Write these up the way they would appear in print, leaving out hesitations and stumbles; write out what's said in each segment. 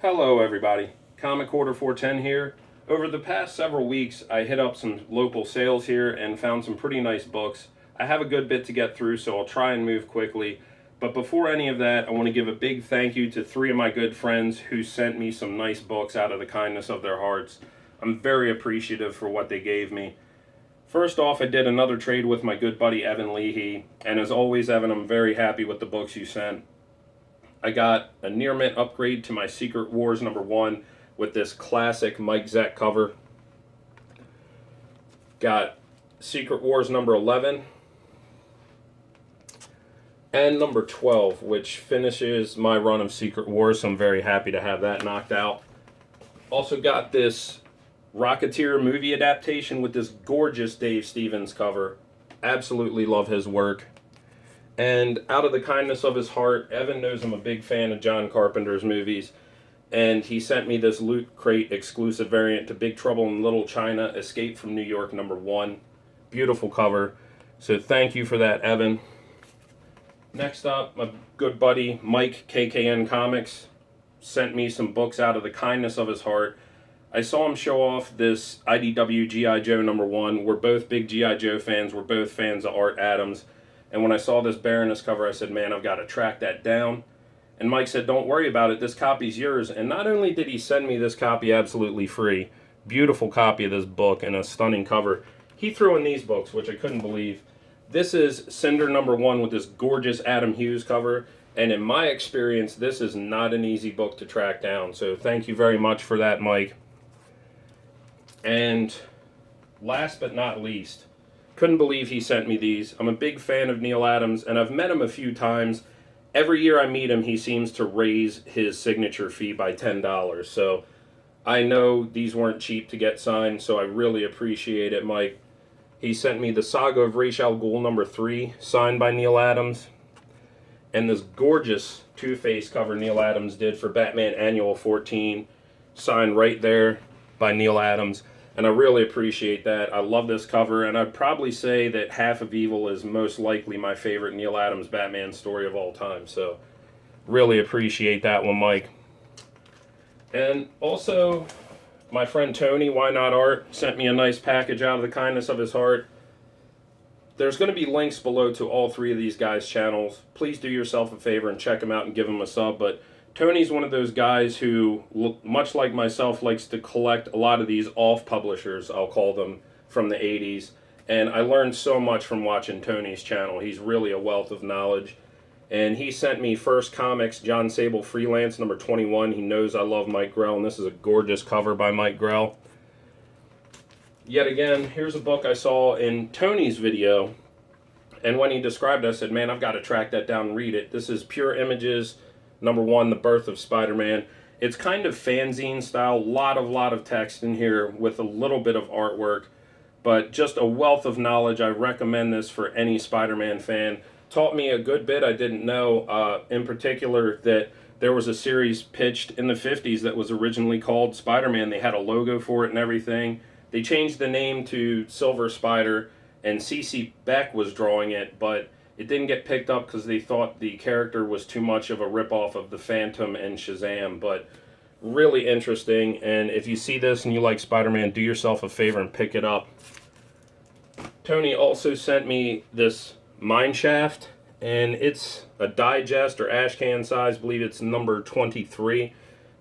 Hello everybody, Comic Quarter 410 here. Over the past several weeks I hit up some local sales here and found some pretty nice books. I have a good bit to get through, so I'll try and move quickly. But before any of that, I want to give a big thank you to 3 of my good friends who sent me some nice books out of the kindness of their hearts. I'm very appreciative for what they gave me. First off, I did another trade with my good buddy Evan Leahy, and as always, Evan, I'm very happy with the books you sent. I got a near mint upgrade to my Secret Wars #1 with this classic Mike Zeck cover. Got Secret Wars #11 and #12, which finishes my run of Secret Wars, so I'm very happy to have that knocked out. Also got this Rocketeer movie adaptation with this gorgeous Dave Stevens cover. Absolutely love his work. And out of the kindness of his heart, Evan knows I'm a big fan of John Carpenter's movies, and he sent me this Loot Crate exclusive variant to Big Trouble in Little China, Escape from New York #1. Beautiful cover. So thank you for that, Evan. Next up, my good buddy Mike, KKN Comics, sent me some books out of the kindness of his heart. I saw him show off this IDW G.I. Joe #1. We're both big G.I. Joe fans. We're both fans of Art Adams. And when I saw this Baroness cover, I said, man, I've got to track that down. And Mike said, don't worry about it. This copy's yours. And not only did he send me this copy absolutely free, beautiful copy of this book and a stunning cover, he threw in these books, which I couldn't believe. This is Cinder #1 with this gorgeous Adam Hughes cover. And in my experience, this is not an easy book to track down. So thank you very much for that, Mike. And last but not least, couldn't believe he sent me these. I'm a big fan of Neal Adams, and I've met him a few times. Every year I meet him, he seems to raise his signature fee by $10. So I know these weren't cheap to get signed, so I really appreciate it, Mike. He sent me the Saga of Ra's al Ghul #3, signed by Neal Adams, and this gorgeous Two-Face cover Neal Adams did for Batman Annual 14, signed right there by Neal Adams. And I really appreciate that. I love this cover, and I'd probably say that Half of Evil is most likely my favorite Neal Adams Batman story of all time. So, really appreciate that one, Mike. And also, my friend Tony, Why Not Art, sent me a nice package out of the kindness of his heart. There's going to be links below to all 3 of these guys' channels. Please do yourself a favor and check them out and give them a sub. But Tony's one of those guys who, much like myself, likes to collect a lot of these off-publishers, I'll call them, from the 80s. And I learned so much from watching Tony's channel. He's really a wealth of knowledge. And he sent me First Comics, John Sable Freelance, #21. He knows I love Mike Grell, and this is a gorgeous cover by Mike Grell. Yet again, here's a book I saw in Tony's video. And when he described it, I said, man, I've got to track that down and read it. This is Pure Images, #1, The Birth of Spider-Man. It's kind of fanzine style, lot of text in here with a little bit of artwork, but just a wealth of knowledge. I recommend this for any Spider-Man fan. Taught me a good bit I didn't know, in particular that there was a series pitched in the 50s that was originally called Spider-Man. They had a logo for it and everything. They changed the name to Silver Spider, and C.C. Beck was drawing it, but it didn't get picked up because they thought the character was too much of a ripoff of the Phantom and Shazam. But really interesting, and if you see this and you like Spider-Man, do yourself a favor and pick it up. Tony also sent me this Mineshaft, and it's a digest or ash can size. I believe it's #23.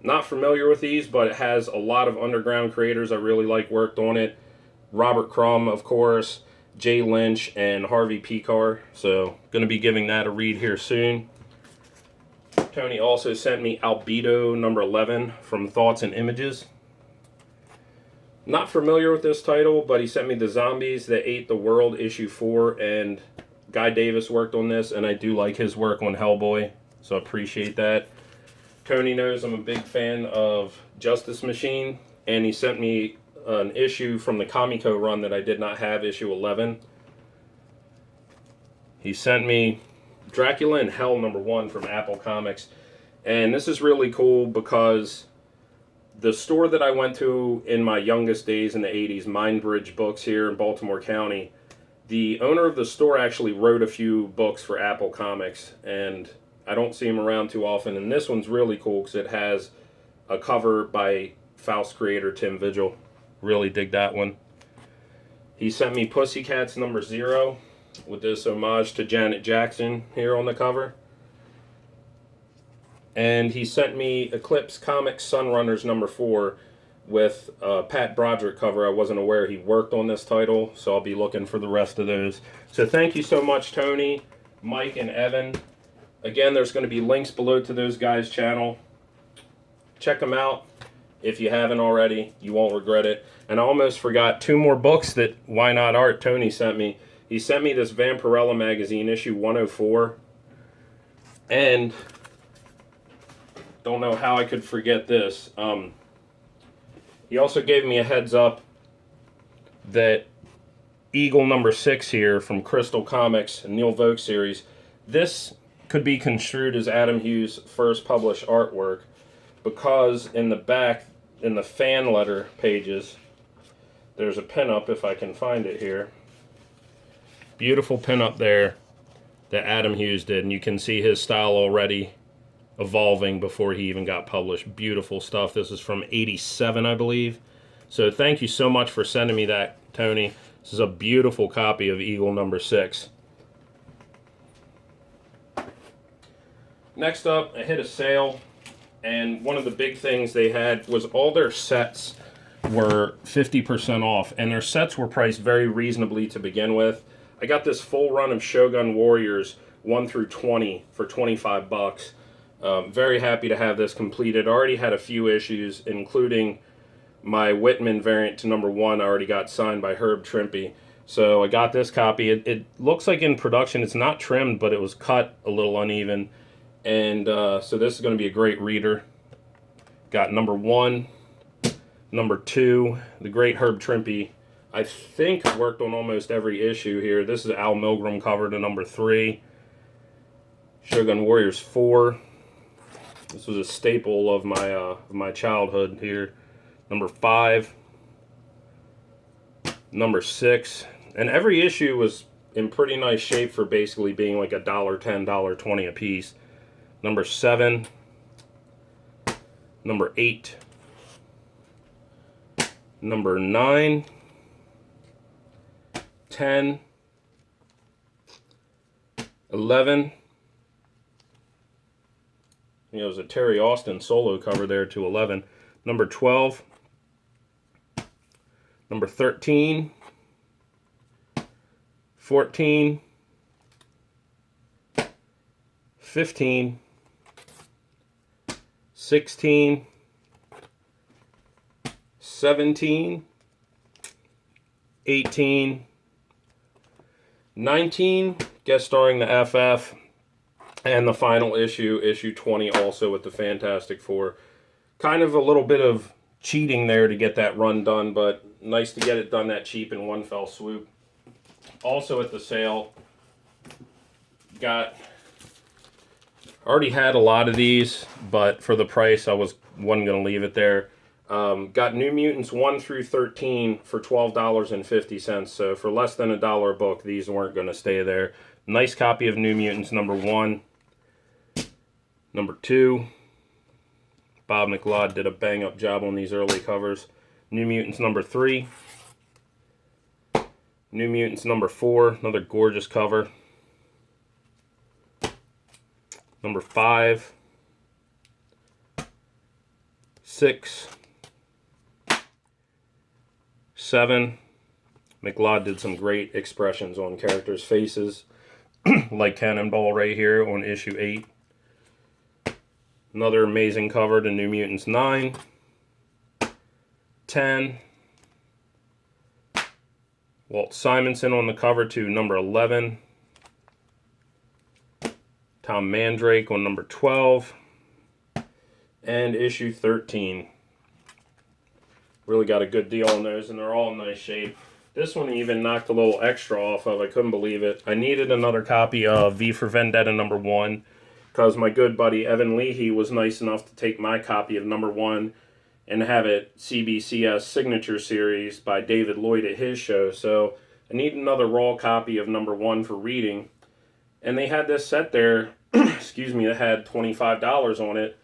Not familiar with these, but it has a lot of underground creators I really like worked on it. Robert Crumb, of course, Jay Lynch, and Harvey Pekar. So, going to be giving that a read here soon. Tony also sent me Albedo #11 from Thoughts and Images. Not familiar with this title, but he sent me The Zombies That Ate the World issue 4, and Guy Davis worked on this, and I do like his work on Hellboy, so I appreciate that. Tony knows I'm a big fan of Justice Machine, and he sent me an issue from the Comico run that I did not have, issue 11. He sent me Dracula in Hell #1 from Apple Comics, and this is really cool because the store that I went to in my youngest days in the 80s, Mindbridge Books here in Baltimore County, the owner of the store actually wrote a few books for Apple Comics, and I don't see him around too often, and this one's really cool because it has a cover by Faust creator Tim Vigil. Really dig that one. He sent me Pussycats number 0 with this homage to Janet Jackson here on the cover. And he sent me Eclipse Comics Sunrunners number 4 with Pat Broderick cover. I wasn't aware he worked on this title, so I'll be looking for the rest of those. So thank you so much, Tony, Mike, and Evan. Again, there's going to be links below to those guys' channel. Check them out. If you haven't already, you won't regret it. And I almost forgot 2 more books that Why Not Art Tony sent me. He sent me this Vampirella magazine, issue 104. And don't know how I could forget this. He also gave me a heads up that Eagle number 6 here from Crystal Comics, Neil Vogt series, this could be construed as Adam Hughes' first published artwork, because in the back, in the fan letter pages, there's a pinup, if I can find it here. Beautiful pinup there that Adam Hughes did, and you can see his style already evolving before he even got published. Beautiful stuff. This is from '87, I believe. So thank you so much for sending me that, Tony. This is a beautiful copy of Eagle number 6. Next up, I hit a sale, and one of the big things they had was all their sets were 50% off, and their sets were priced very reasonably to begin with. I got this full run of Shogun Warriors 1 through 20 for 25 bucks. Very happy to have this completed. I already had a few issues, including my Whitman variant to number 1 I already got signed by Herb Trimpe. So I got this copy. It looks like in production it's not trimmed, but it was cut a little uneven. And so this is going to be a great reader. Got number 1, number 2, the great Herb Trimpe. I think worked on almost every issue here. This is Al Milgrom cover to number 3. Shogun Warriors 4. This was a staple of my childhood here. Number 5. Number 6. And every issue was in pretty nice shape for basically being like $1.10, $1.20 a piece. Number 7. Number 8. Number 9. 10. 11. You know, it was a Terry Austin solo cover there to 11. Number 12. Number 13. 14. 15. 16. 17. 18. 19. Guest starring the FF. And the final issue, issue 20, also with the Fantastic Four. Kind of a little bit of cheating there to get that run done, but nice to get it done that cheap in one fell swoop. Also at the sale, already had a lot of these, but for the price, I wasn't going to leave it there. Got New Mutants 1 through 13 for $12.50, so for less than $1 a book, these weren't going to stay there. Nice copy of New Mutants number 1. Number 2. Bob McLeod did a bang-up job on these early covers. New Mutants number 3. New Mutants number 4. Another gorgeous cover. Number 5. 6. 7. McLeod did some great expressions on characters' faces, like Cannonball right here on issue 8. Another amazing cover to New Mutants 9. 10. Walt Simonson on the cover to number 11. Tom Mandrake on number 12. And issue 13. Really got a good deal on those, and they're all in nice shape. This one even knocked a little extra off of. I couldn't believe it. I needed another copy of V for Vendetta number 1 because my good buddy Evan Leahy was nice enough to take my copy of number 1 and have it CBCS Signature Series by David Lloyd at his show. So I need another raw copy of number 1 for reading. And they had this set there, excuse me, that had $25 on it.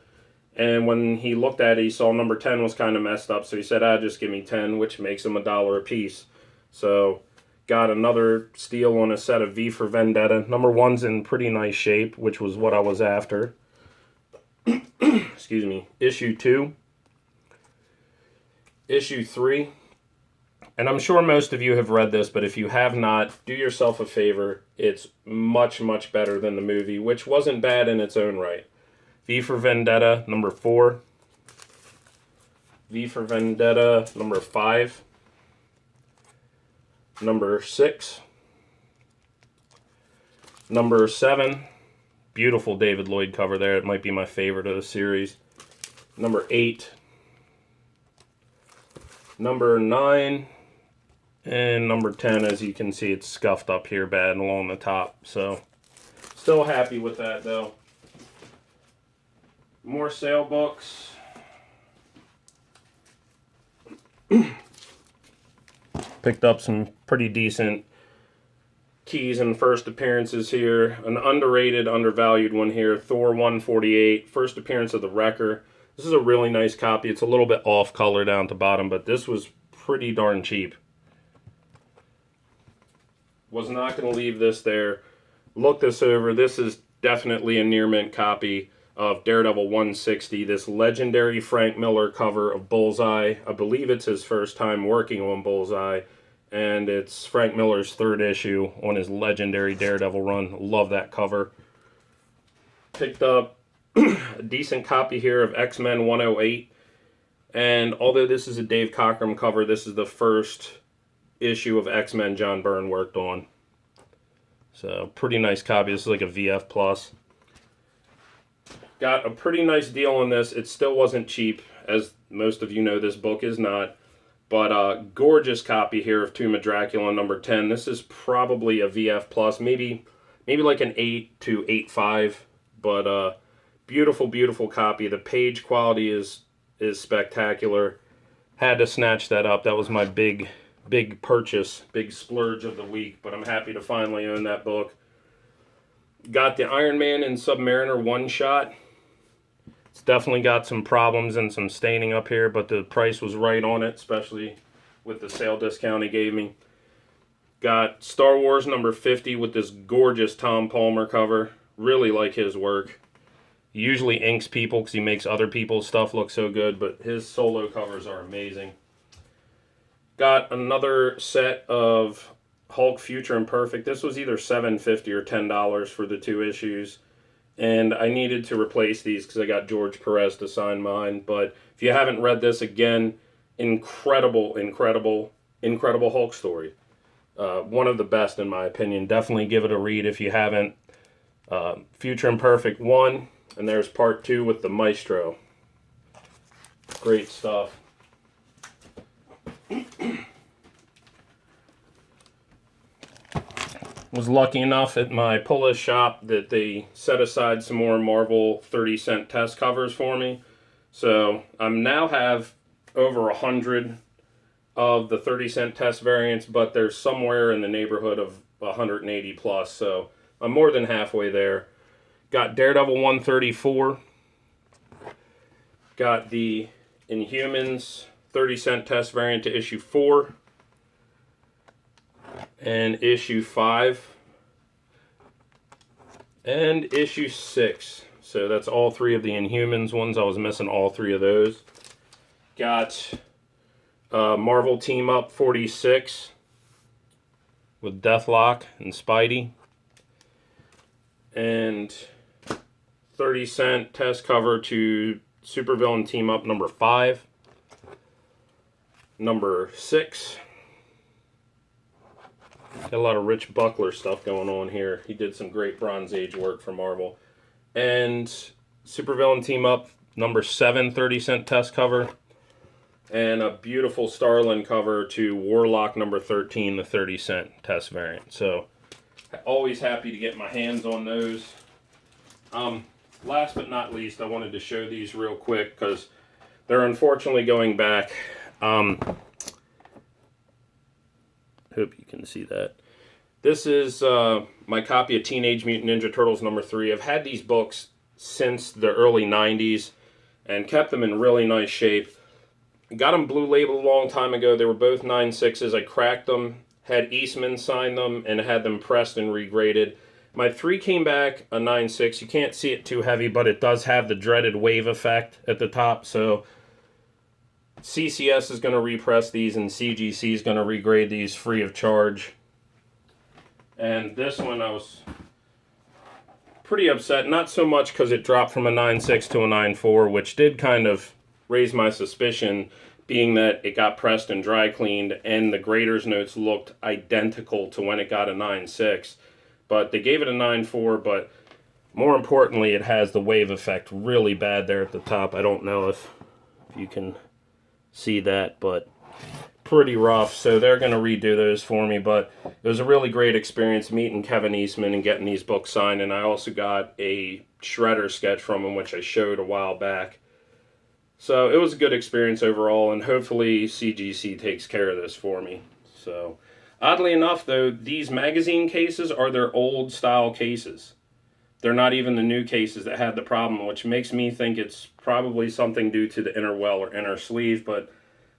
And when he looked at it, he saw number 10 was kind of messed up, so he said, just give me 10, which makes them $1 a piece. So got another steal on a set of V for Vendetta. Number 1's in pretty nice shape, which was what I was after. Excuse me. Issue 2. Issue 3. And I'm sure most of you have read this, but if you have not, do yourself a favor. It's much, much better than the movie, which wasn't bad in its own right. V for Vendetta, number 4. V for Vendetta, number 5. Number 6. Number 7. Beautiful David Lloyd cover there. It might be my favorite of the series. Number 8. Number 9. And number 10, as you can see, it's scuffed up here bad along the top. So, still happy with that, though. More sale books. Picked up some pretty decent keys and first appearances here. An underrated, undervalued one here. Thor 148, first appearance of the Wrecker. This is a really nice copy. It's a little bit off color down at the bottom, but this was pretty darn cheap. Was not going to leave this there. Look this over. This is definitely a near mint copy of Daredevil 160, this legendary Frank Miller cover of Bullseye. I believe it's his first time working on Bullseye, and it's Frank Miller's 3rd issue on his legendary Daredevil run. Love that cover. Picked up a decent copy here of X-Men 108, and although this is a Dave Cockrum cover, this is the first issue of X-Men John Byrne worked on. So, pretty nice copy. This is like a VF Plus. Got a pretty nice deal on this. It still wasn't cheap, as most of you know this book is not. But gorgeous copy here of Tomb of Dracula number 10. This is probably a VF Plus, maybe like an 8 to 8.5. But beautiful, beautiful copy. The page quality is spectacular. Had to snatch that up. That was my big purchase, big splurge of the week. But I'm happy to finally own that book. Got the Iron Man and Submariner one-shot. It's definitely got some problems and some staining up here, but the price was right on it, especially with the sale discount he gave me. Got Star Wars number 50 with this gorgeous Tom Palmer cover. Really like his work. He usually inks people because he makes other people's stuff look so good, but his solo covers are amazing. Got another set of Hulk Future Imperfect. This was either $7.50 or $10 for the 2 issues. And I needed to replace these because I got George Perez to sign mine. But if you haven't read this, again, incredible Hulk story. One of the best in my opinion. Definitely give it a read if you haven't. Future Imperfect 1, and there's part 2 with the Maestro. Great stuff. Was lucky enough at my Polish shop that they set aside some more Marvel 30-cent test covers for me. So I now have over 100 of the 30-cent test variants, but there's somewhere in the neighborhood of 180 plus. So I'm more than halfway there. Got Daredevil 134. Got the Inhumans 30-cent test variant to issue 4. And issue 5. And issue 6. So that's all 3 of the Inhumans ones. I was missing all 3 of those. Got Marvel Team Up 46 with Deathlock and Spidey. And 30-cent test cover to Supervillain Team Up number 5. Number 6. Got a lot of Rich Buckler stuff going on here. He did some great Bronze Age work for Marvel. And Supervillain Team Up number 7 30-cent test cover. And a beautiful Starlin cover to Warlock number 13, the 30-cent test variant. So, always happy to get my hands on those. Last but not least, I wanted to show these real quick because they're unfortunately going back. Hope you can see that. This is my copy of Teenage Mutant Ninja Turtles number 3. I've had these books since the early 90s, and kept them in really nice shape. Got them blue labeled a long time ago. They were both 9.6s. I cracked them, had Eastman sign them, and had them pressed and regraded. My 3 came back a 9.6. You can't see it too heavy, but it does have the dreaded wave effect at the top. So CCS is going to repress these, and CGC is going to regrade these free of charge. And this one I was pretty upset. Not so much because it dropped from a 9.6 to a 9.4, which did kind of raise my suspicion, being that it got pressed and dry cleaned and the grader's notes looked identical to when it got a 9.6. But they gave it a 9.4, but more importantly, it has the wave effect really bad there at the top. I don't know if you can see that, but pretty rough. So they're going to redo those for me, but it was a really great experience meeting Kevin Eastman and getting these books signed. And I also got a shredder sketch from him, which I showed a while back. So it was a good experience overall, and hopefully CGC takes care of this for me. So oddly enough, though, these magazine cases are their old style cases. They're not even the new cases that had the problem, which makes me think it's probably something due to the inner well or inner sleeve, but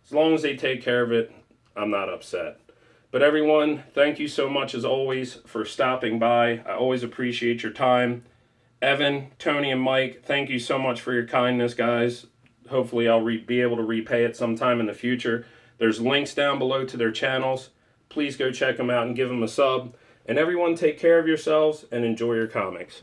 as long as they take care of it, I'm not upset. But everyone, thank you so much as always for stopping by. I always appreciate your time. Evan, Tony, and Mike, thank you so much for your kindness, guys. Hopefully I'll be able to repay it sometime in the future. There's links down below to their channels. Please go check them out and give them a sub. And everyone, take care of yourselves and enjoy your comics.